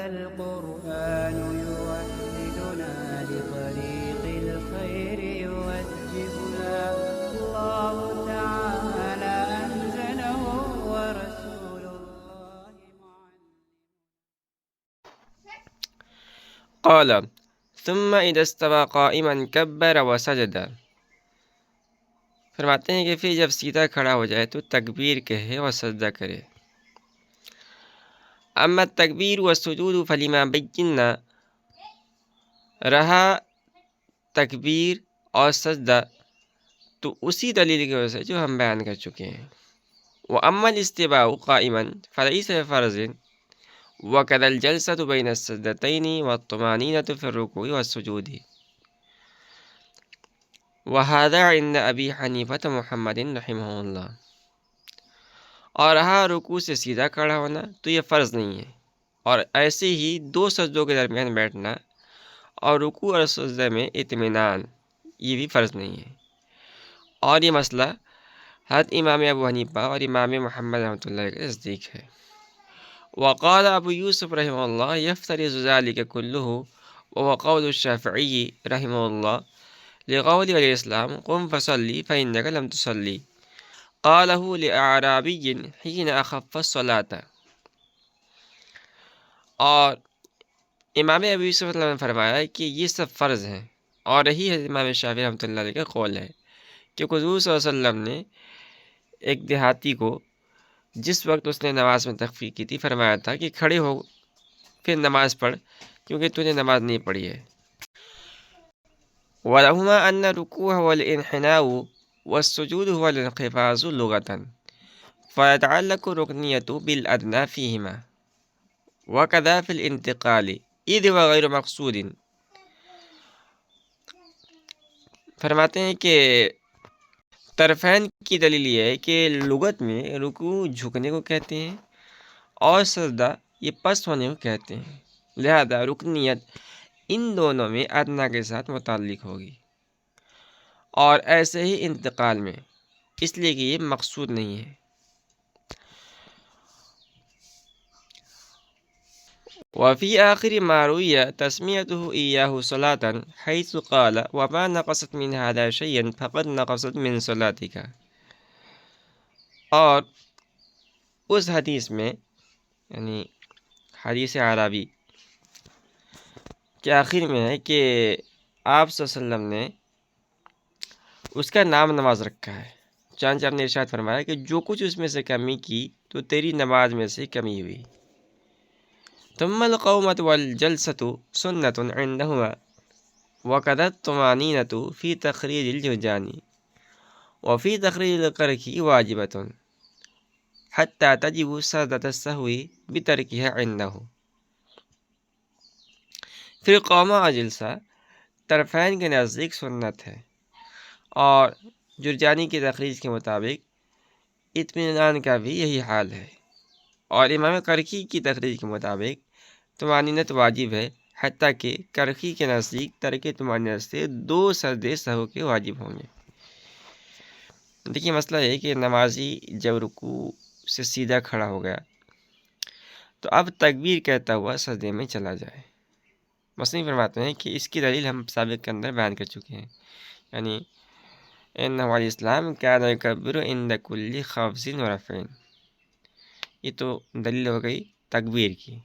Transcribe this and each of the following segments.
القرآن يوحدنا لطريق الخير يوجهنا الله تعالى أنزله ورسول الله قال ثم إذا استوى قائما كبر وسجد، فرماتے ہیں کہ پھر جب سیدھا کھڑا ہو جائے تو تکبیر کہے اور سجدہ کرے۔ اما التکبیر والسجود فلما بینا، رہا تکبیر اور سجدہ تو اسی دلیل کی وجہ سے جو ہم بیان کر چکے ہیں۔ وَأَمَّا الْإِسْتِوَاءُ قَائِمًا فَلَيْسَ بِفَرْضٍ وَكَذَا الْجَلْسَةُ بَيْنَ السَّجْدَتَيْنِ وَالطُّمَأْنِينَةُ فِي الرُّكُوعِ وَالسُّجُودِ وَهَذَا عِنْدَ أَبِي حَنِیفَةَ محمد رحمہ اللہ۔ اور رہا رکوع سے سیدھا کھڑا ہونا تو یہ فرض نہیں ہے، اور ایسے ہی دو سجدوں کے درمیان بیٹھنا اور رکوع اور سجدہ میں اطمینان یہ بھی فرض نہیں ہے، اور یہ مسئلہ حضرت امام ابو حنیفہ اور امام محمد رحمۃ اللہ کے نزدیک ہے۔ وقال ابو یوسف رحمہ اللہ یفترض ذلك كله وهو قول الشافعی رحمہ اللہ لقول علیہ السلام قم فصلی فإنك لم تصلی، قالہ لأعرابی حین اخف الصلاۃ۔ اور امام ابو یوسف رحمۃ اللہ نے فرمایا کہ یہ سب فرض ہیں، اور یہی ہے امام شافعی رحمۃ اللہ علیہ کا قول ہے کہ حضور صلی اللہ علیہ وسلم نے ایک دیہاتی کو جس وقت اس نے نماز میں تخفیف کی تھی فرمایا تھا کہ کھڑے ہو پھر نماز پڑھ کیونکہ تو نے نماز نہیں پڑھی ہے۔ وَلَهُمَا أَنَّ الرُّكُوعَ وَالْإِنْحِنَاءُ وَالسُّجُودُ هُوَ الْانْخِفَاضُ لُغَةً فَيَتَعَلَّقُ الرُّكْنِيَّةُ بِالْأَدْنَىٰ فِيهِمَا وَكَذَا فِي الْانْتِقَالِ إِذْ هُوَ غَيْرُ مَقْصُودٍ۔ فرماتے ہیں کہ طرفین کی دلیل یہ ہے کہ لغت میں رکوع جھکنے کو کہتے ہیں اور سجدہ یہ پست ہونے کو کہتے ہیں، لہذا رکنیت ان دونوں میں ادنا کے ساتھ متعلق ہوگی، اور ایسے ہی انتقال میں، اس لیے کہ یہ مقصود نہیں ہے۔ وفی آخر ما روی تسمیتہ ایاہ صلاۃ حیث قال وما نقصت من هذا شیئا فقد نقصت من صلاتک۔ اور اس حدیث میں یعنی حدیث عربی کے آخر میں ہے کہ آپ صلی اللہ علیہ وسلم نے اس کا نام نماز رکھا ہے، چنانچہ آپ نے ارشاد فرمایا کہ جو کچھ اس میں سے کمی کی تو تیری نماز میں سے کمی ہوئی۔ ثم القومۃ والجلسۃ سنۃ عندہما وكذا الطمأنینۃ فی تخریج الجوزجانی وفی تخریج القرخ واجبۃ حتی تجب سجدۃ السہو بترکہا عندہ۔ پھر قومہ اور جلسہ طرفین کے نزدیک سنت ہے، اور جرجانی کی تخریج کے مطابق اطمینان کا بھی یہی حال ہے، اور امام کرخی کی تخریج کے مطابق طمأنینت واجب ہے، حتیٰ کہ کرخی کے نزدیک ترک طمأنینت سے 2 سجدے سہو کے واجب ہوں گے۔ دیکھیے مسئلہ یہ ہے کہ نمازی جب رکوع سے سیدھا کھڑا ہو گیا تو اب تکبیر کہتا ہوا سجدے میں چلا جائے۔ مصنف فرماتے ہیں کہ اس کی دلیل ہم سابق کے اندر بیان کر چکے ہیں، یعنی انہ علیہ السلام کان یکبر عند کل خفض و رفع، یہ تو دلیل ہو گئی تکبیر کی،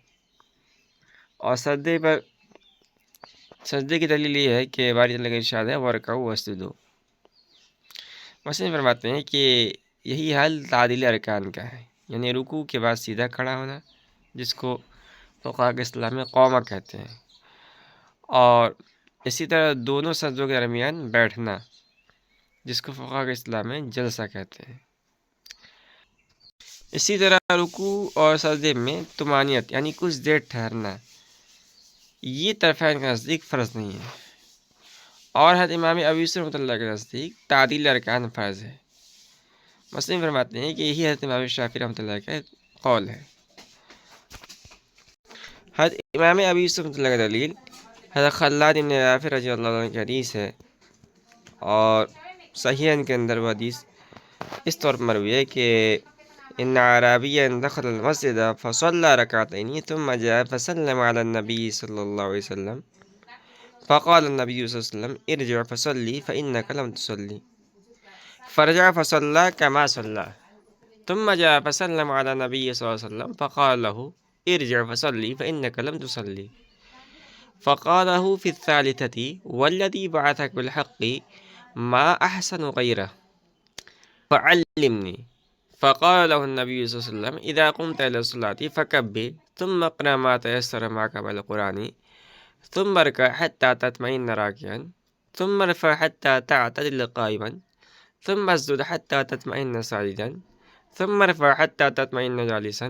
اور سجدے کی دلیل یہ ہے کہ باری تعالیٰ کا ارشاد ہے وَارْكَعُوا وَاسْجُدُوا۔ مصنف فرماتے ہیں کہ یہی حال تعدیل ارکان کا ہے، یعنی رکوع کے بعد سیدھا کھڑا ہونا جس کو فقہاء کے اصطلاح میں قومہ کہتے ہیں، اور اسی طرح دونوں سجدوں کے درمیان بیٹھنا جس کو فقہاء کے اصطلاح میں جلسہ کہتے ہیں۔ اسی طرح رکوع اور سجدے میں طمأنینت یعنی کچھ دیر ٹھہرنا یہ طرفین کے نزدیک فرض نہیں ہے، اور حضرت امام ابو یوسف رحمۃ اللہ کے نزدیک تعدیل ارکان فرض ہے۔ مصنف فرماتے ہیں کہ یہی حضرت امام شافعی رحمۃ اللہ کا قول ہے۔ حضرت امام ابو یوسف رحمۃ اللہ کا دلیل حضرت خلاد بن رافع رضی اللہ عنہ کی حدیث ہے، اور صحیحین کے اندر وہ حدیث اس طور پر مروی ہے کہ ان اعرابیا دخل المسجد فصلى ركعتين ثم جاء فسلم على النبي صلى الله عليه وسلم فقال النبي صلى الله عليه وسلم ارجع فصلي فإنك لم تصلي فرجع فصلى كما صلى ثم جاء فسلم على النبي صلى الله عليه وسلم فقال له ارجع فصلي فإنك لم تصلي فقاله في الثالثة والذي بعثك بالحق ما أحسن غيره فعلمني فقال له النبي صلى الله عليه وسلم إذا قمت إلى الصلاة فكبر ثم اقرأ ما تيسر معك من القرآن ثم اركع حتى تطمئن راكعا ثم ارفع حتى تعتدل قائما ثم اسجد حتى تطمئن ساجدا ثم ارفع حتى تطمئن جالسا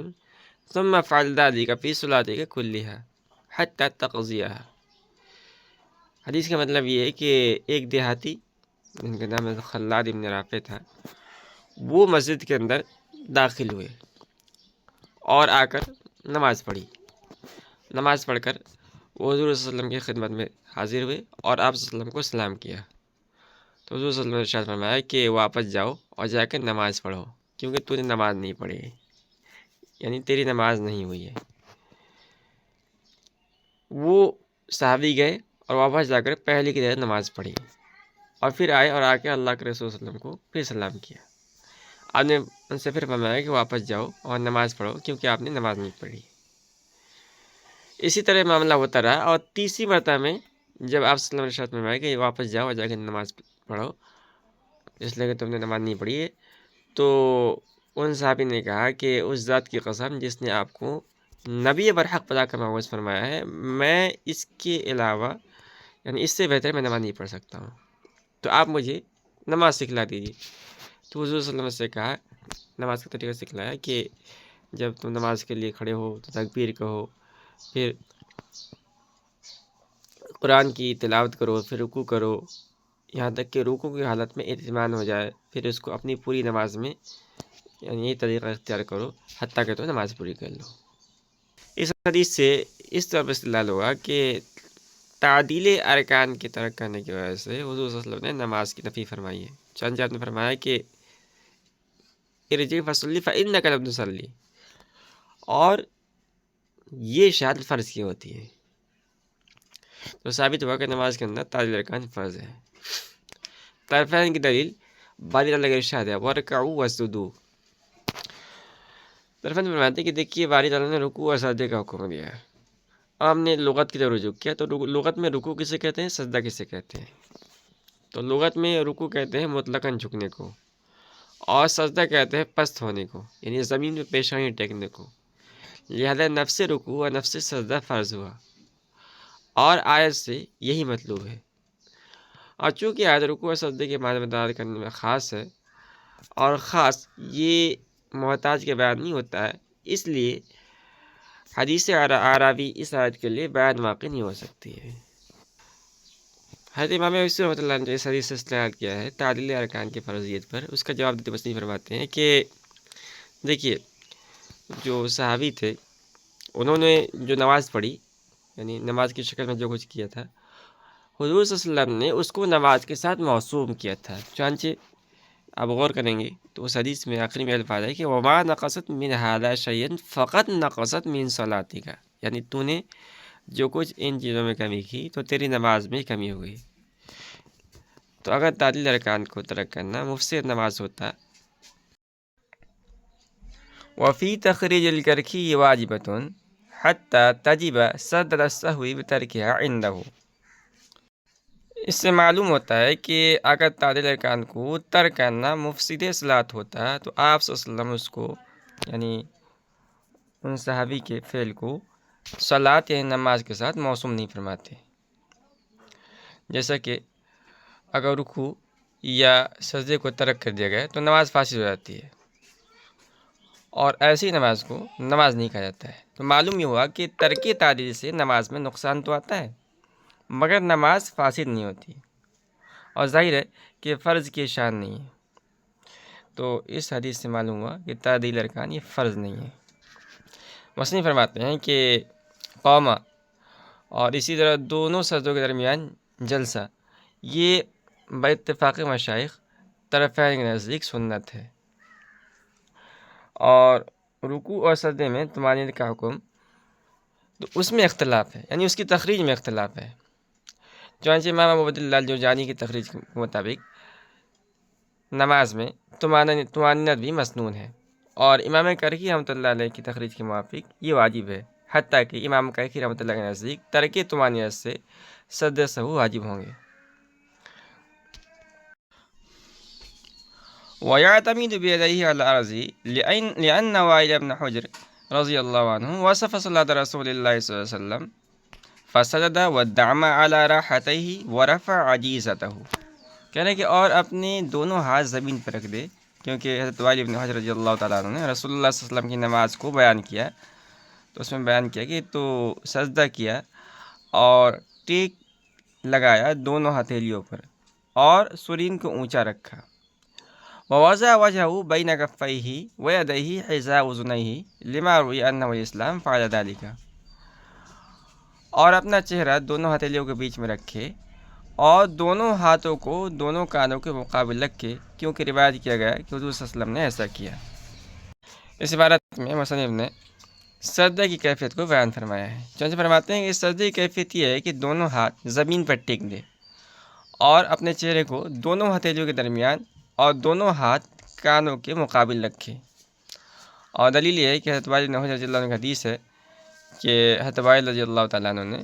ثم افعل ذلك في صلاتك كلها حتى تقضيها۔ حدیث کا مطلب یہ ہے کہ ایک دیہاتی جن کا نام خلاد بن رافع تھا، وہ مسجد کے اندر داخل ہوئے اور آ کر نماز پڑھی۔ نماز پڑھ کر وہ حضور صلی اللہ علیہ وسلم کی خدمت میں حاضر ہوئے اور آپ صلی اللہ علیہ وسلم کو سلام کیا۔ تو حضور صلی اللہ علیہ وسلم نے ارشاد فرمایا کہ واپس جاؤ اور جا کے نماز پڑھو، کیونکہ تو نے نماز نہیں پڑھی ہے، یعنی تیری نماز نہیں ہوئی ہے۔ وہ صحابی گئے اور واپس جا کر پہلے کی طرح نماز پڑھی اور پھر آئے اور آ کے اللہ کے رسول صلی اللہ علیہ وسلم کو پھر سلام کیا۔ آپ نے ان سے پھر فرمایا کہ واپس جاؤ اور نماز پڑھو، کیونکہ آپ نے نماز نہیں پڑھی۔ اسی طرح معاملہ ہوتا رہا، اور تیسری مرتبہ میں جب آپ صلی اللہ علیہ وسلم نے فرمایا کہ واپس جاؤ اور جا کے نماز پڑھو اس لیے کہ تم نے نماز نہیں پڑھی ہے، تو ان صحابی نے کہا کہ اس ذات کی قسم جس نے آپ کو نبی برحق پتا کا مبعوث فرمایا ہے، میں اس کے علاوہ یعنی اس سے بہتر میں نماز نہیں پڑھ سکتا ہوں، تو آپ مجھے نماز سکھلا دیجیے۔ تو حضور صلی اللہ علیہ وسلم سے کہا، نماز کا طریقہ سکھلایا کہ جب تم نماز کے لیے کھڑے ہو تو تکبیر کہو، پھر قرآن کی تلاوت کرو، پھر رکوع کرو، یہاں تک کہ رکوع کی حالت میں اطمینان ہو جائے، پھر اس کو اپنی پوری نماز میں یعنی یہ طریقہ اختیار کرو حتیٰ کہ تو نماز پوری کر لو۔ اس حدیث سے اس طور پر استدلال ہوا کہ تعدیل ارکان کی ترک کرنے کی وجہ سے حضور صلی اللہ علیہ وسلم نے نماز کی نفی فرمائی ہے۔ چنانچہ آپ نے فرمایا کہ ارجع فصلی فإنک لم تصلی، اور یہ شہادت فرض کی ہوتی ہے، تو ثابت ہوا کہ نماز کے اندر تعدیل ارکان فرض ہے۔ طرفین کی دلیل باری تعالیٰ کا ارشاد ہے وَارْكَعُوا وَاسْجُدُوا۔ طرفین فرماتے ہیں کہ دیکھیے باری تعالیٰ نے رکوع اور سجدے کا حکم دیا ہے، اور ہم نے لغت کی طرف رجوع کیا، تو لغت میں رکوع کسے کہتے ہیں، سجدہ کسے کہتے ہیں؟ تو لغت میں رکوع کہتے ہیں مطلقاً جھکنے کو، اور سجدہ کہتے ہیں پست ہونے کو، یعنی زمین میں پیشانی ٹیکنے کو۔ لہذا نفس رکوع اور نفس سجدہ فرض ہوا، اور آیت سے یہی مطلوب ہے۔ اور چونکہ آیت رکوع اور سجدے کے معنی میں دلالت کرنے میں خاص ہے، اور خاص یہ محتاج کے بیان نہیں ہوتا ہے، اس لیے حدیث اعرابی اس آیت کے لیے بیان واقع نہیں ہو سکتی ہے۔ حضرت امام ویسی رحمۃ اللہ نے اس حدیث سے استدلال کیا ہے تعدیل ارکان کی فرضیت پر۔ اس کا جواب دیتے مصنف فرماتے ہیں کہ دیکھیے جو صحابی تھے انہوں نے جو نماز پڑھی، یعنی نماز کی شکل میں جو کچھ کیا تھا، حضور صلی اللہ علیہ وسلم نے اس کو نماز کے ساتھ موسوم کیا تھا۔ چنانچہ آپ غور کریں گے تو اس حدیث میں آخری میں الفاظ ہے کہ وما نقصت من هذا شيئا فقط نقصت من صلاتك، یعنی تو نے جو کچھ ان چیزوں میں کمی کی تو تیری نماز میں کمی ہوئی۔ تو اگر تعدیل ارکان کو ترک کرنا مفسد نماز ہوتا۔ وفی تخریج الکرخی واجبۃ حتی تجب سجدۃ السہو بترکها عنده۔ اس سے معلوم ہوتا ہے کہ اگر تعدیل ارکان کو ترک کرنا مفسد صلاۃ ہوتا تو آپ صلی اللہ علیہ وسلم اس کو یعنی ان صحابی کے فعل کو صلاۃ یعنی نماز کے ساتھ موسوم نہیں فرماتے۔ جیسا کہ اگر رکوع یا سجدے کو ترک کر دیا گیا تو نماز فاسد ہو جاتی ہے، اور ایسی نماز کو نماز نہیں کہا جاتا ہے۔ تو معلوم یہ ہوا کہ ترک تعدیل سے نماز میں نقصان تو آتا ہے مگر نماز فاسد نہیں ہوتی، اور ظاہر ہے کہ فرض کی شان نہیں ہے۔ تو اس حدیث سے معلوم ہوا کہ تعدیل ارکان یہ فرض نہیں ہے۔ مصنف فرماتے ہیں کہ قوما اور اسی طرح دونوں سجدوں کے درمیان جلسہ یہ باتفاق مشائخ طرفین کے نزدیک سنت ہے، اور رکوع اور سجدے میں طمانینہ کا حکم، تو اس میں اختلاف ہے، یعنی اس کی تخریج میں اختلاف ہے۔ چنانچہ امام ابو عبداللہ الجوزانی کی تخریج کے مطابق نماز میں طمانینت بھی مسنون ہے، اور امام کرخی رحمۃ اللہ علیہ کی تخریج کے موافق یہ واجب ہے، حتیٰ کہ امام کرخی رحمۃ اللہ کے نزدیک ترک طمانینت سے سجدہ سہو واجب ہوں گے۔ وَيَعْتَمِدُ بِيَدَيْهِ عَلَى الْأَرْضِ لِأَنَّ وائل بن حجر رضی اللہ عنہ وصف صلاۃ رسول اللہ صلی اللہ علیہ وسلم فسجد ودعم على راحتيه ورفع عجیزته، کہہ رہے کہ اور اپنے دونوں ہاتھ زمین پر رکھ دے، کیونکہ حضرت وائل بن حجر رضی اللہ تعالیٰ عنہ نے رسول اللہ صلی اللہ علیہ وسلم کی نماز کو بیان کیا، تو اس میں بیان کیا کہ تو سجدہ کیا اور ٹیک لگایا دونوں ہتھیلیوں پر اور سرین کو اونچا رکھا، ووضع وجهه بين كفيه ويديه حذاء اذنيه لما روي انه الاسلام فعل ذلك، اور اپنا چہرہ دونوں ہتھیلیوں کے بیچ میں رکھے اور دونوں ہاتھوں کو دونوں کانوں کے مقابل رکھے، کیونکہ روایت کیا گیا کہ حضور صلی اللہ علیہ وسلم نے ایسا کیا۔ اس عبارت میں مصنف نے سجدہ کی کیفیت کو بیان فرمایا ہے۔ چنانچہ فرماتے ہیں کہ اس سجدے کی کیفیت یہ ہے کہ دونوں ہاتھ زمین پر ٹیک دے اور اپنے چہرے کو دونوں ہتھیلیوں کے درمیان اور دونوں ہاتھ کانوں کے مقابل رکھے، اور دلیل یہ ہے کہ حضرت وائل بن حجر رضی اللہ عنہ کی حدیث ہے کہ حضرت وائل رضی اللہ تعالیٰ عنہ نے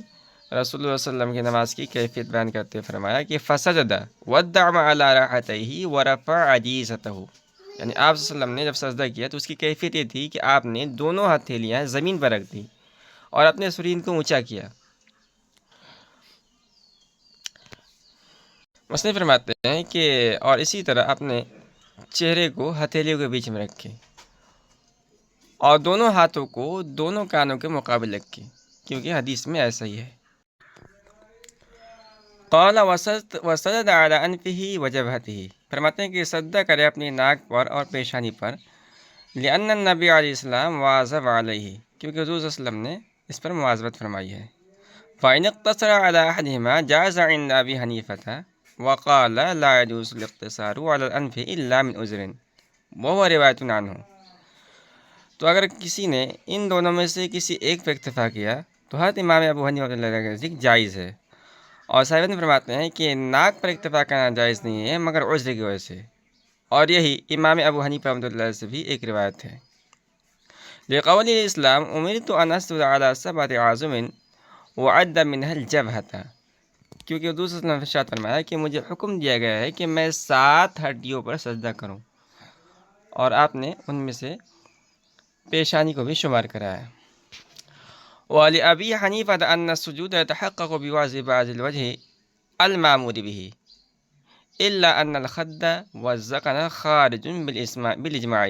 رسول اللہ صلی اللہ علیہ وسلم کی نماز کی کیفیت بیان کرتے فرمایا کہ فسجد ودعم علی راحتیہ ورفع عجیزتہ، یعنی آپ صلی اللہ علیہ وسلم نے جب سجدہ کیا تو اس کی کیفیت یہ تھی کہ آپ نے دونوں ہتھیلیاں زمین پر رکھ دی اور اپنے سرین کو اونچا کیا۔ مصنف فرماتے ہیں کہ اور اسی طرح اپنے چہرے کو ہتھیلیوں کے بیچ میں رکھے اور دونوں ہاتھوں کو دونوں کانوں کے مقابل رکھے، کیونکہ حدیث میں ایسا ہی ہے۔ قال وسجد علی انفہ وجبہتہ، فرماتے ہیں کہ سجدہ کرے اپنی ناک پر اور پیشانی پر، لأن النبی علیہ السلام واظب علیہ، کیونکہ حضور صلی اللہ علیہ وسلم نے اس پر مواظبت فرمائی ہے۔ فإن اقتصر على أحدهما جاز عند أبي حنيفة وقال لا يجوز الاقتصار على الأنف إلا من عذر وهو روایت عنہ، تو اگر کسی نے ان دونوں میں سے کسی ایک پر اکتفا کیا تو حضرت امام ابو حنیفہ رحمۃ اللہ کے نزدیک جائز ہے، اور صاحب نے فرماتے ہیں کہ ناک پر اکتفا کرنا جائز نہیں ہے مگر عذر کی وجہ سے، اور یہی امام ابو حنیفہ رحمۃ اللہ سے بھی ایک روایت ہے۔ لقول الاسلام امرت ان اسجد على 7 اعظم وعد منها الجبهة، کیونکہ حضور صلی اللہ علیہ وسلم نے ارشاد فرمایا کہ مجھے حکم دیا گیا ہے کہ میں 7 ہڈیوں پر سجدہ کروں، اور آپ نے ان میں سے پیشانی کو بھی شمار کرایا۔ وَلِأَبِي حَنِيفَةَ أَنَّ السُّجُودَ يَتَحَقَّقُ بِوَعْزِ بَعْضِ الْوَجْهِ الْمَأْمُورِ بِهِ إِلَّا أَنَّ الْخَدَّ وَالذَّقَنَ خَارِجٌ بِالْإِجْمَاعِ،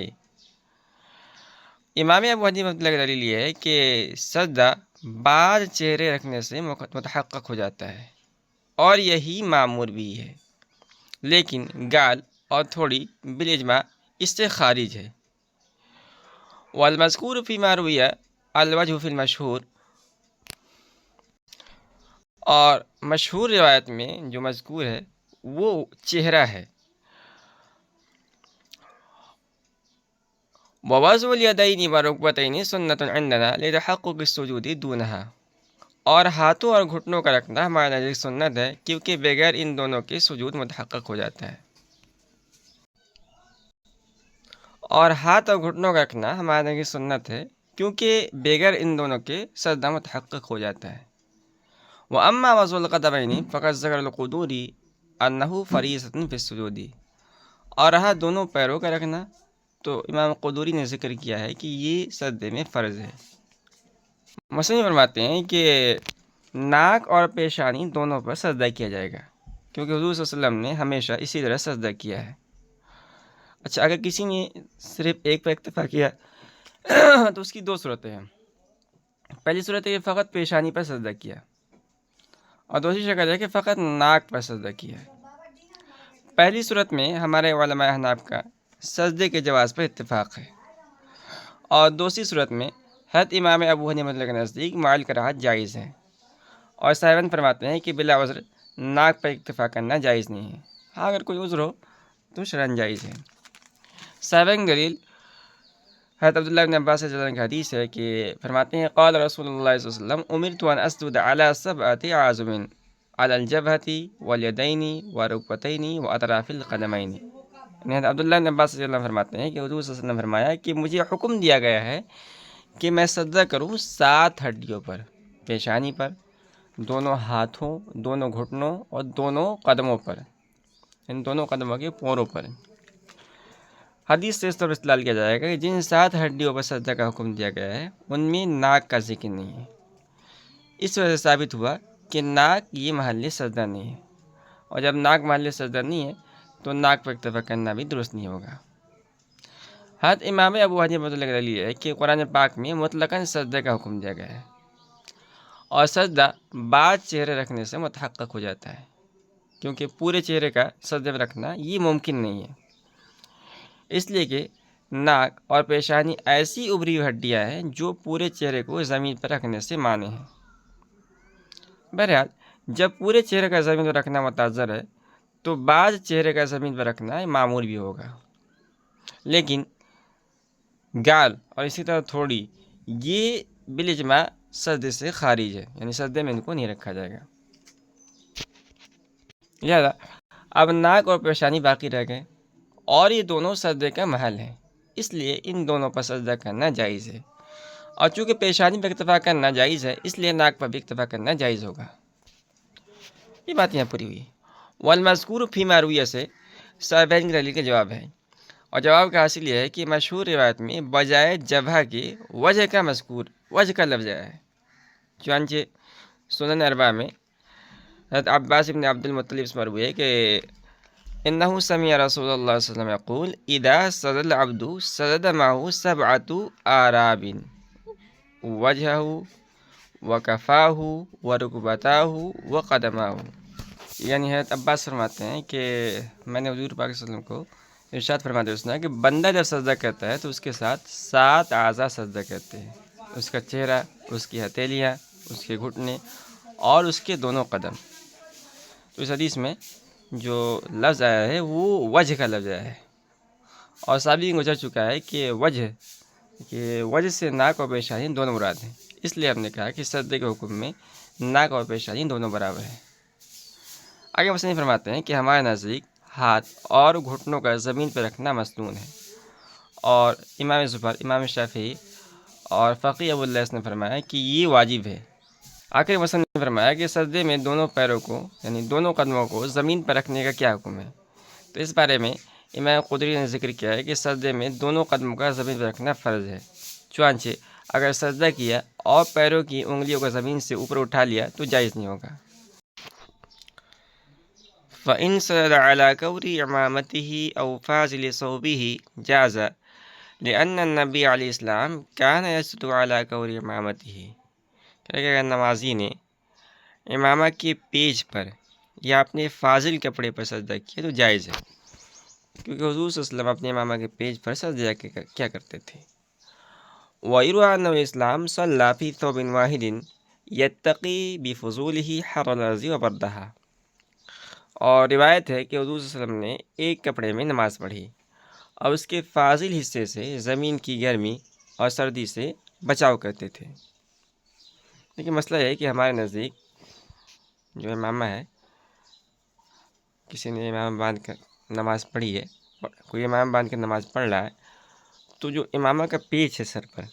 امام ابو حنیفہ رحمۃ اللہ کی دلیل یہ ہے کہ سجدہ بعض چہرے رکھنے سے متحقق ہو جاتا ہے، اور یہی معمور بھی ہے، لیکن گال اور تھوڑی بالاجماع اس سے خارج ہے۔ والمذکور فیما روی الوجہ فی المشہور، اور مشہور روایت میں جو مذکور ہے وہ چہرہ ہے۔ ووضع الیدین والرکبتین سنۃ عندنا لتحقق السجود دونہا، اور ہاتھوں اور گھٹنوں کا رکھنا ہمارے نزدیک سنت ہے، کیونکہ بغیر ان دونوں کے سجود متحقق ہو جاتا ہے، اور ہاتھ اور گھٹنوں کا رکھنا ہمارے نزدیک سنت ہے کیونکہ بغیر ان دونوں کے سجدہ متحقق ہو جاتا ہے۔ وَأَمَّا وَضْعُ الْقَدَمَيْنِ فَقَدْ ذَكَرَ الْقُدُورِي أَنَّهُ فَرِيضَةٌ فِي السُّجُودِ، اور رہا دونوں پیروں کا رکھنا تو امام قدوری نے ذکر کیا ہے کہ یہ سجدے میں فرض ہے۔ مصنف فرماتے ہیں کہ ناک اور پیشانی دونوں پر سجدہ کیا جائے گا، کیونکہ حضور صلی اللہ علیہ وسلم نے ہمیشہ اسی طرح سجدہ کیا ہے۔ اچھا، اگر کسی نے صرف ایک پر اکتفا کیا تو اس کی 2 صورتیں ہیں۔ پہلی صورت ہے کہ فقط پیشانی پر سجدہ کیا، اور دوسری شکل ہے کہ فقط ناک پر سجدہ کیا ہے۔ پہلی صورت میں ہمارے علماء احناف کا سجدے کے جواز پر اتفاق ہے، اور دوسری صورت میں حضرت امام ابو حنیفہ کے نزدیک مائل کراہت جائز ہے، اور صاحبان فرماتے ہیں کہ بلا عذر ناک پر اکتفا کرنا جائز نہیں ہے، ہاں اگر کوئی عذر ہو تو شرعاً جائز ہے۔ صاحبان دلیل حضرت عبداللہ بن عباس رضی اللہ عنہ کی حدیث ہے کہ فرماتے ہیں قال رسول اللہ صلی اللہ علیہ وسلم امرت ان اسجد علی سبعۃ اعظم علی الجبهۃ والیدین ورکبتین واطراف القدمین۔ یعنی حضرت عبداللہ بن عباس رضی اللہ عنہ فرماتے ہیں کہ حضور صلی اللہ علیہ وسلم نے فرمایا کہ مجھے حکم دیا گیا ہے کہ میں سجدہ کروں 7 ہڈیوں پر، پیشانی پر، دونوں ہاتھوں، دونوں گھٹنوں اور دونوں قدموں پر، ان دونوں قدموں کے پوروں پر۔ حدیث سے اس طرح استدلال کیا جائے گا کہ جن 7 ہڈیوں پر سجدہ کا حکم دیا گیا ہے ان میں ناک کا ذکر نہیں ہے۔ اس وجہ سے ثابت ہوا کہ ناک یہ محل سجدہ نہیں ہے، اور جب ناک محل سجدہ نہیں ہے تو ناک پر اکتفا کرنا بھی درست نہیں ہوگا۔ حضرت امام ابو حنیفہ رحمۃ اللہ علیہ ہے کہ قرآن پاک میں مطلقاً سجدہ کا حکم دیا گیا ہے، اور سجدہ بعض چہرے رکھنے سے متحقق ہو جاتا ہے، کیونکہ پورے چہرے کا سجدے میں رکھنا یہ ممکن نہیں ہے، اس لیے کہ ناک اور پیشانی ایسی ابری ہوئی ہڈیاں ہیں جو پورے چہرے کو زمین پر رکھنے سے مانے ہیں۔ بہرحال جب پورے چہرے کا زمین پر رکھنا متعذر ہے تو بعض چہرے کا زمین پر رکھنا معمول بھی ہوگا، لیکن گال اور اسی طرح تھوڑی یہ بالاجماع سجدے سے خارج ہے، یعنی سجدے میں ان کو نہیں رکھا جائے گا۔ لہذا اب ناک اور پیشانی باقی رہ گئے، اور یہ دونوں سجدے کا محل ہیں، اس لیے ان دونوں پر سجدہ کرنا جائز ہے، اور چونکہ پیشانی پر اکتفا کرنا جائز ہے اس لیے ناک پر بھی اکتفا کرنا جائز ہوگا۔ یہ بات یہاں پوری ہوئی۔ والمذکور فیما رویہ سے صاحبین کی دلیل کا جواب ہے، اور جواب کا حاصل یہ ہے کہ مشہور روایت میں بجائے جبہہ کے وجہ کا مذکور، وجہ کا لفظ آیا ہے۔ چنانچہ سنن اربعہ میں حضرت عباس بن عبد المطلب سے مروی ہے کہ انہ سمع رسول اللہ صلی اللہ علیہ وسلم یقول اذا سجد العبد سجد معه 7 آراب وجهه وکفاہ ورکبتاہ وقدماہ۔ یعنی حضرت عباس فرماتے ہیں کہ میں نے حضور پاک صلی اللہ علیہ وسلم کو ارشاد فرماتے ہوئے سنا کہ بندہ جب سجدہ کرتا ہے تو اس کے ساتھ 7 اعضاء سجدہ کرتے ہیں، اس کا چہرہ، اس کی ہتھیلیاں، اس کے گھٹنے اور اس کے دونوں قدم۔ تو اس حدیث میں جو لفظ آیا ہے وہ وجہ کا لفظ آیا ہے، اور سابق گزر چکا ہے کہ وجہ سے ناک اور پیشانی دونوں مراد ہیں، اس لیے ہم نے کہا کہ سجدے کے حکم میں ناک اور پیشانی دونوں برابر ہیں۔ آگے مصنف فرماتے ہیں کہ ہمارے نزدیک ہاتھ اور گھٹنوں کا زمین پر رکھنا مسنون ہے، اور امام زفر، امام شافعی اور فقی ابو اللیث نے فرمایا کہ یہ واجب ہے۔ آخر مصنف نے فرمایا کہ سجدے میں دونوں پیروں کو یعنی دونوں قدموں کو زمین پر رکھنے کا کیا حکم ہے؟ تو اس بارے میں امام قدری نے ذکر کیا ہے کہ سجدے میں دونوں قدموں کا زمین پر رکھنا فرض ہے، چنانچہ اگر سجدہ کیا اور پیروں کی انگلیوں کو زمین سے اوپر اٹھا لیا تو جائز نہیں ہوگا۔ فَإِن سَجَدَ عَلَى كَوْرِ عِمَامَتِهِ أَوْ فَاضِلِ ثَوْبِهِ جَازَ لِأَنَّ النَّبِيَّ علیہ السلام كَانَ يَسْجُدُ عَلَى كَوْرِ عِمَامَتِهِ۔ کہ اگر نمازی نے امامہ کے پیج پر یا اپنے فاضل کپڑے پر سجدہ کیا تو جائز ہے، کیونکہ حضور صلی اللہ علیہ وسلم اپنے امامہ کے پیج پر سجدہ کیا کرتے تھے۔ وَيُرْوَىٰ أَنَّ الْإِسْلَامَ صَلَّىٰ فِي ثَوْبٍ وَاحِدٍ يَتَّقِي بِفُضُولِهِ حَرَّ الْأَرْضِ وَبَرْدَهَا، اور روایت ہے کہ حضور صلی اللہ علیہ وسلم نے ایک کپڑے میں نماز پڑھی اور اس کے فاضل حصے سے زمین کی گرمی اور سردی سے بچاؤ کرتے تھے۔ لیکن مسئلہ یہ ہے کہ ہمارے نزدیک جو امامہ ہے، کسی نے امامہ باندھ کر نماز پڑھی ہے، کوئی امامہ باندھ کر نماز پڑھ رہا ہے، تو جو امامہ کا پیچ ہے سر پر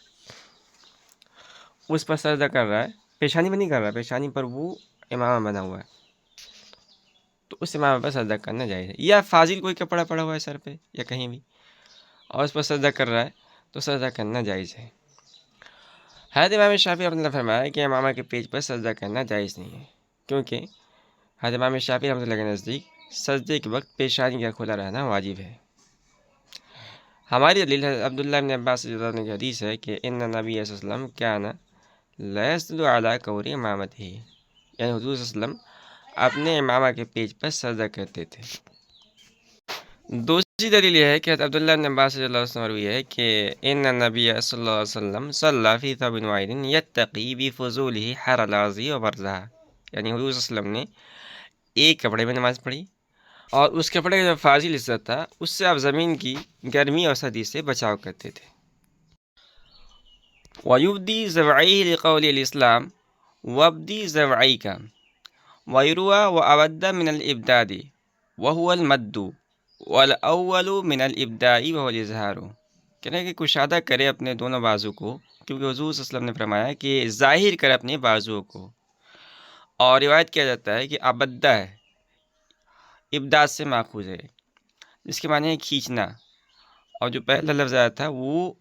اس پر سجدہ کر رہا ہے، پیشانی پر نہیں کر رہا، پیشانی پر وہ امامہ بنا ہوا ہے، تو اس امامہ پر سجدہ کرنا جائز ہے۔ یا فاضل کوئی کپڑا پڑا ہوا ہے سر پہ یا کہیں بھی اور اس پر سجدہ کر رہا ہے تو سجدہ کرنا جائز ہے۔ حضرت امام شافعی رحمۃ اللہ فرمایا کہ امامہ کے پیج پر سجدہ کرنا جائز نہیں ہے، کیونکہ حضرت امام شافعی رحمۃ اللہ کے نزدیک سجدے کے وقت پیشانی کا کھلا رہنا واجب ہے۔ ہماری دلیل عبداللہ بن عباس رضی اللہ عنہ کی حدیث ہے کہ ان نبی صلی اللہ علیہ وسلم کان لا یسجد علی کور امامتہ، یعنی حضور صلی اللہ علیہ وسلم اپنے امامہ کے پیج پر سجدہ کرتے تھے۔ دوسری دلیل یہ ہے کہ حضرت عبداللہ بن عباس رضی اللہ عنہ سے مروی ہے کہ ان النبی صلی اللہ علیہ وسلم صلی فی ثوب واحد یتقی بفضولہ حر الارض وبرزہا، یعنی حضور صلی اللہ علیہ وسلم نے ایک کپڑے میں نماز پڑھی اور اس کپڑے کا جو فاضل حصہ تھا اس سے آپ زمین کی گرمی اور سردی سے بچاؤ کرتے تھے۔ ويبدي زرعيه لقول الإسلام وابدي زرعيك ويروى وأبد من الإبداد وهو المد والأول من الإبداء وهو الإظهار، کہنا ہے کہ کشادہ کرے اپنے دونوں بازو کو، کیونکہ حضور صلی اللہ علیہ وسلم نے فرمایا کہ ظاہر کر اپنے بازو کو، اور روایت کیا جاتا ہے کہ ابدہ ہے، ابداع سے ماخوذ ہے، جس کے معنی ہے کھینچنا، اور جو پہلا لفظ آیا تھا وہ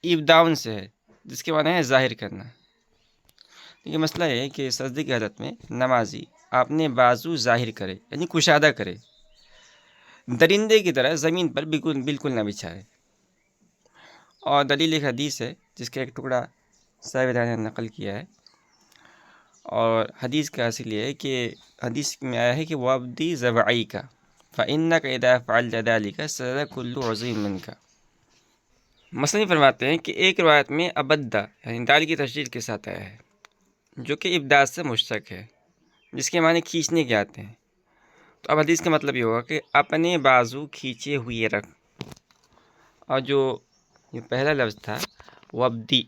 ابداؤن سے ہے، جس کے معنی ہے ظاہر کرنا۔ یہ مسئلہ ہے کہ سجدے کی حالت میں نمازی اپنے بازو ظاہر کرے، یعنی کشادہ کرے، درندے کی طرح زمین پر بالکل نہ بچھائے۔ اور دلیل ایک حدیث ہے جس کا ایک ٹکڑا صاحب نے نقل کیا ہے، اور حدیث کا اصل یہ ہے کہ حدیث میں آیا ہے کہ وابدی زبعی کا فإنک اذا فعلت ذلک سجد کل عضو منک۔ مثلاً فرماتے ہیں کہ ایک روایت میں ابدا یعنی دال کی تشدید کے ساتھ آیا ہے، جو کہ ابداع سے مشتق ہے، جس کے معنی کھینچنے کے آتے ہیں۔ تو اب حدیث کا مطلب یہ ہوگا کہ اپنے بازو کھینچے ہوئے رکھ، اور جو یہ پہلا لفظ تھا وابدی،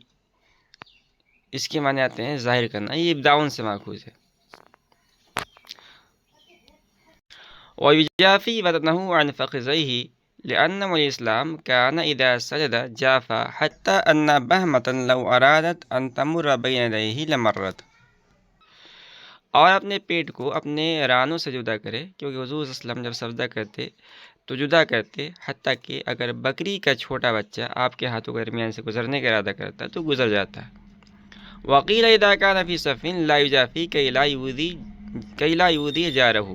اس کے معنی آتے ہیں ظاہر کرنا، یہ ابداؤن سے ماخوذ ہے۔ وَيُجَافِي بَطْنَهُ عَنْ فَخِذَيْهِ لِأَنَّ الْإِسْلَامَ كَانَ إِذَا سَجَدَ جَافَى حَتَّى أَنَّ بَهْمَةً لَوْ أَرَادَتْ أَنْ تَمُرَّ بَيْنَ يَدَيْهِ لَمَرَّتْ، اور اپنے پیٹ کو اپنے رانوں سے جدا کرے، کیونکہ حضور صلی اللہ علیہ وسلم جب سجدہ کرتے تو جدا کرتے، حتیٰ کہ اگر بکری کا چھوٹا بچہ آپ کے ہاتھوں کے درمیان سے گزرنے کا ارادہ کرتا تو گزر جاتا ہے۔ وقیل اذا كان في صف لا يجافي كي لا يؤذي جاره،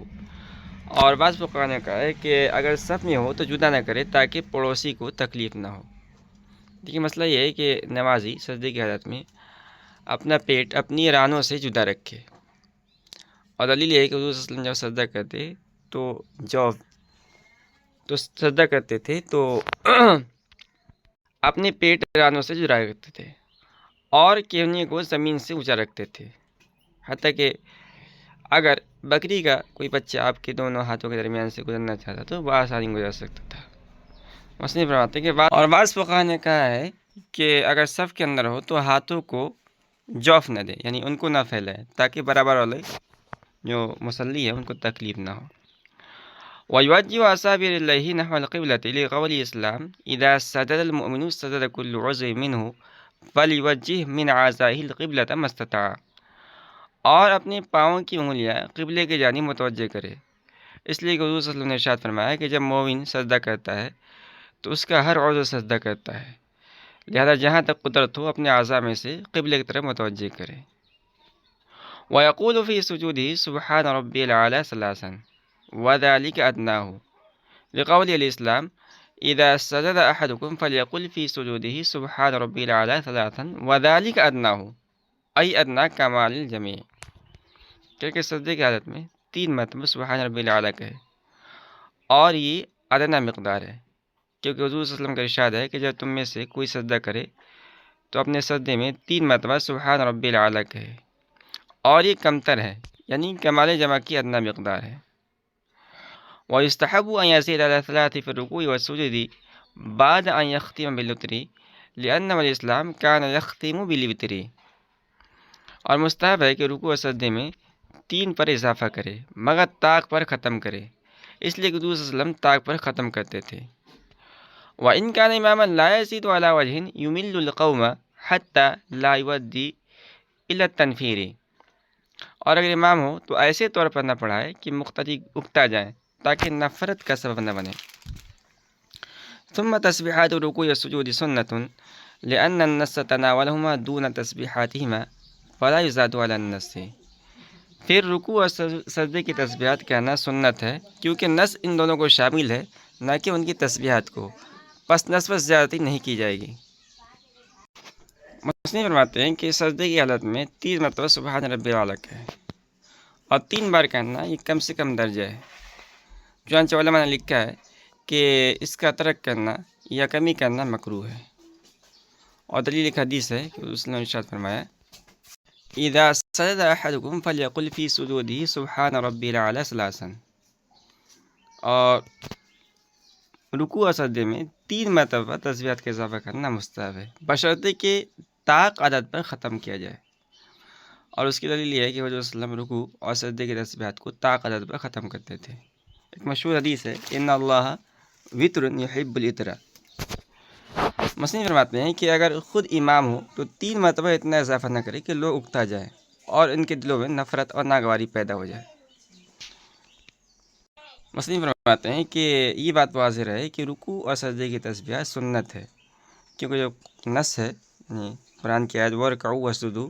اور بعض فقہاء نے کہا ہے کہ اگر صف میں ہو تو جدا نہ کرے تاکہ پڑوسی کو تکلیف نہ ہو۔ دیکھیے مسئلہ یہ ہے کہ نمازی سجدے کی حالت میں اپنا پیٹ اپنی رانوں سے جدا رکھے، اور دلیل یہ ہے کہ حضور صلی اللہ علیہ وسلم جب سجدہ کرتے تو سجدہ کرتے تھے تو اپنے پیٹ رانوں سے جدا رکھتے تھے، اور کہنی کو زمین سے اونچا رکھتے تھے، حتیٰ کہ اگر بکری کا کوئی بچہ آپ کے دونوں ہاتھوں کے درمیان سے گزرنا چاہتا تو وہ آسانی گزر سکتا تھا۔ مسئلہ فرماتے ہیں کہ اور بعض فقہاء نے کہا ہے کہ اگر صف کے اندر ہو تو ہاتھوں کو جوف نہ دے، یعنی ان کو نہ پھیلائے، تاکہ برابر والے جو مصلی ہے ان کو تکلیف نہ ہو۔ وَيُوَجِّهُ أَصَابِعَ رِجْلَيْهِ نَحْوَ الْقِبْلَةِ لِقَوْلِ الْإِسْلَامِ إِذَا سَجَدَ الْمُؤْمِنُ سَجَدَ كُلُّ عُضْوٍ مِّنْهُ فَلْيُوَجِّهْ مِنْ أَعْضَائِهِ الْقِبْلَةَ مَا اسْتَطَاعَ، اور اپنے پاؤں کی انگلیاں قبلے کے جانب متوجہ کرے، اس لیے کہ حضور صلی اللہ علیہ وسلم نے ارشاد فرمایا کہ جب مومن سجدہ کرتا ہے تو اس کا ہر عضو سجدہ کرتا ہے، لہذا جہاں تک قدرت ہو اپنے اعضاء میں سے قبلے کی طرف متوجہ کرے۔ وَيَقُولُ فِي سُجُودِهِ سُبْحَانَ رَبِّيَ الْأَعْلَى ثَلَاثًا وَذَلِكَ أَدْنَاهُ لِقَوْلِ الْإِسْلَامِ إِذَا سَجَدَ أَحَدُكُمْ فَلْيَقُلْ فِي سُجُودِهِ سُبْحَانَ رَبِّيَ الْأَعْلَى ثَلَاثًا وَذَلِكَ أَدْنَاهُ أي أدنى كمال الجميع، کہ سجدے کی حالت میں 3 مرتبہ سبحان ربی الاعلیٰ کہے، اور یہ ادنا مقدار ہے، کیونکہ حضور صلی اللہ علیہ وسلم کا ارشاد ہے کہ جب تم میں سے کوئی سجدہ کرے تو اپنے سجدے میں 3 مرتبہ سبحان ربی الاعلیٰ کہے، اور یہ کمتر ہے، یعنی کمال جمع کی ادنا مقدار ہے۔ وَيُسْتَحَبُّ أَن يَزِيدَ عَلَى 3 فِي الرُّكُوعِ وَالسُّجُودِ بَعْدَ أَن يَخْتِمَ بِالْوِتْرِ لِأَنَّ الْإِسْلَامَ كَانَ يَخْتِمُ بِالْوِتْرِ، اور مستحب ہے کہ رکوع و سجدے میں 3 پر اضافہ کرے مگر طاق پر ختم کرے، اس لیے کہ حضور صلی اللہ علیہ وسلم طاق پر ختم کرتے تھے۔ وَإِنْ كَانَ إِمَامًا لَا يَزِيدُ عَلَى وَجْهٍ يُمِلُّ الْقَوْمَ حَتَّى لَا يُؤَدِّي إِلَى التَّنْفِيرِ، اور اگر امام ہو تو ایسے طور پر نہ پڑھائے کہ مقتدی اکتا جائیں تاکہ نفرت کا سبب نہ بنے۔ ثم تسبيحات الركوع والسجود سنة لأن النص تناولهما دون تسبيحاتهما فلا يزاد على النص، پھر رکوع اور سجدے کی تسبیحات کہنا سنت ہے کیونکہ نص ان دونوں کو شامل ہے، نہ کہ ان کی تسبیحات کو، پس نص پر زیادتی نہیں کی جائے گی۔ مصنف فرماتے ہیں کہ سجدے کی حالت میں 3 مرتبہ سبحان ربی الاعلیٰ ہے، اور 3 بار کہنا یہ کم سے کم درجہ ہے۔ چنانچہ علماء نے لکھا ہے کہ اس کا ترک کرنا یا کمی کرنا مکروہ ہے، اور دلیل ایک حدیث ہے کہ اس نے ارشاد فرمایا اذا سجد احدكم فليقل في سجوده سبحان ربي الاعلى 3، اور رکوع اور سجدے میں 3 مرتبہ تسبیحات کا اضافہ کرنا مستحب ہے، بشرطے کہ طاق عدد پر ختم کیا جائے۔ اور اس کی دلیل یہ ہے کہ حضور صلی اللہ علیہ وسلم رکوع اور سجدے کے تسبیحات کو طاق عدد پر ختم کرتے تھے۔ ایک مشہور حدیث ہے ان اللہ وطر یحب الوطر۔ مصنف فرماتے ہیں کہ اگر خود امام ہو تو 3 مرتبہ اتنا اضافہ نہ کرے کہ لوگ اکتا جائیں اور ان کے دلوں میں نفرت اور ناگواری پیدا ہو جائے۔ مصنف فرماتے ہیں کہ یہ بات واضح ہے کہ رکوع اور سجدے کی تسبیحات سنت ہے، کیونکہ جو نص ہے یعنی قرآن کی آیت وَارْكَعُوا وَاسْجُدُوا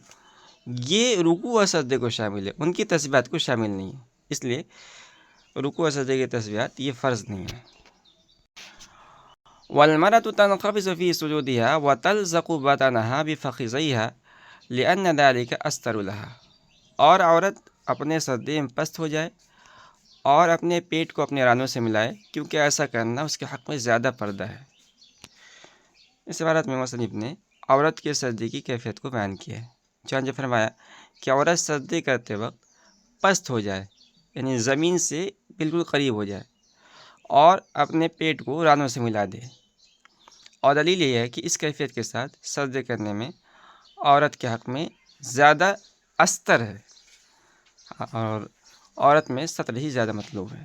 یہ رکوع اور سجدے کو شامل ہے، ان کی تسبیحات کو شامل نہیں ہے، اس لیے رکوع اور سجدے کی تسبیحات یہ فرض نہیں ہے۔ وَالْمَرْأَةُ تَنْقَبِضُ فِي سُجُودِهَا وَتَلْزَقُ بَطَنَهَا بِفَخِذَيْهَا لِأَنَّ ذَلِكَ أَسْتَرُ لَهَا، اور عورت اپنے سجدے میں پست ہو جائے اور اپنے پیٹ کو اپنے رانوں سے ملائے، کیونکہ ایسا کرنا اس کے حق میں زیادہ پردہ ہے۔ اس عبارت میں مصنف نے عورت کے سجدے کی کیفیت کو بیان کیا ہے، چنانچہ فرمایا کہ عورت سجدے کرتے وقت پست ہو جائے یعنی زمین سے بالکل قریب ہو جائے اور اپنے پیٹ کو رانوں سے ملا دے، اور دلیل یہ ہے کہ اس کیفیت کے ساتھ سجدے کرنے میں عورت کے حق میں زیادہ استر ہے اور عورت میں ستر ہی زیادہ مطلوب ہے۔